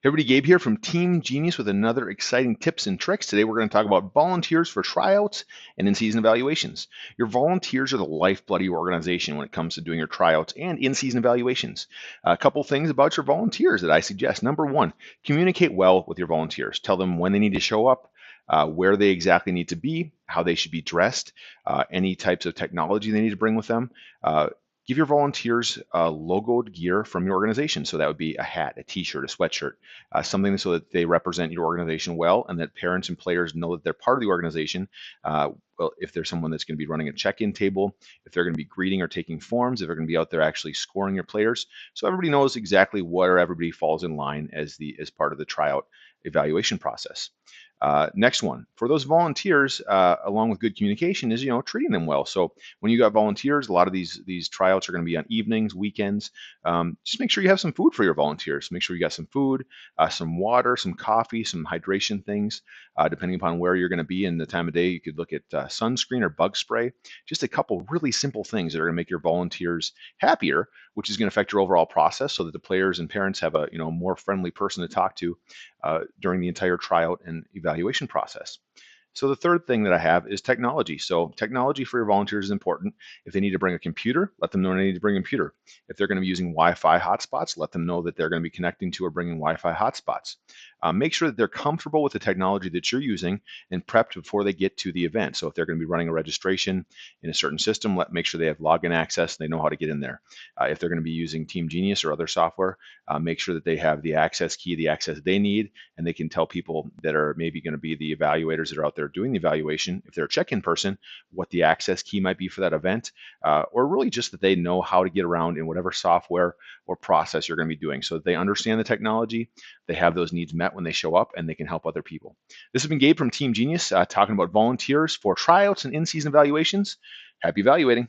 Hey everybody, Gabe here from Team Genius with another exciting tips and tricks. Today we're going to talk about volunteers for tryouts and in-season evaluations. Your volunteers are the lifeblood of your organization when it comes to doing your tryouts and in-season evaluations. A couple things about your volunteers that I suggest. Number one, communicate well with your volunteers. Tell them when they need to show up, where they exactly need to be, how they should be dressed, any types of technology they need to bring with them. Give your volunteers logoed gear from your organization. So that would be a hat, a t-shirt, a sweatshirt, something so that they represent your organization well and that parents and players know that they're part of the organization. Well, if there's someone that's going to be running a check-in table, if they're going to be greeting or taking forms, if they're going to be out there actually scoring your players. So everybody knows exactly where everybody falls in line as part of the tryout evaluation process. Next one, for those volunteers, along with good communication, is treating them well. So when you got volunteers, a lot of these tryouts are going to be on evenings, weekends. Just make sure you have some food for your volunteers. Make sure you got some food, some water, some coffee, some hydration things. Depending upon where you're going to be and the time of day, you could look at sunscreen or bug spray. Just a couple really simple things that are going to make your volunteers happier, which is going to affect your overall process, so that the players and parents have a more friendly person to talk to during the entire tryout and evaluation process. So the third thing that I have is technology. So technology for your volunteers is important. If they need to bring a computer, let them know they need to bring a computer. If they're going to be using Wi-Fi hotspots, let them know that they're going to be connecting to or bringing Wi-Fi hotspots. Make sure that they're comfortable with the technology that you're using and prepped before they get to the event. So if they're going to be running a registration in a certain system, make sure they have login access and they know how to get in there. If they're going to be using TeamGenius or other software, make sure that they have the access key, the access they need, and they can tell people that are maybe going to be the evaluators that are out there doing the evaluation, if they're a check-in person, what the access key might be for that event, or really just that they know how to get around in whatever software or process you're going to be doing, so that they understand the technology, they have those needs met when they show up, and they can help other people. This has been Gabe from Team Genius talking about volunteers for tryouts and in-season evaluations. Happy evaluating.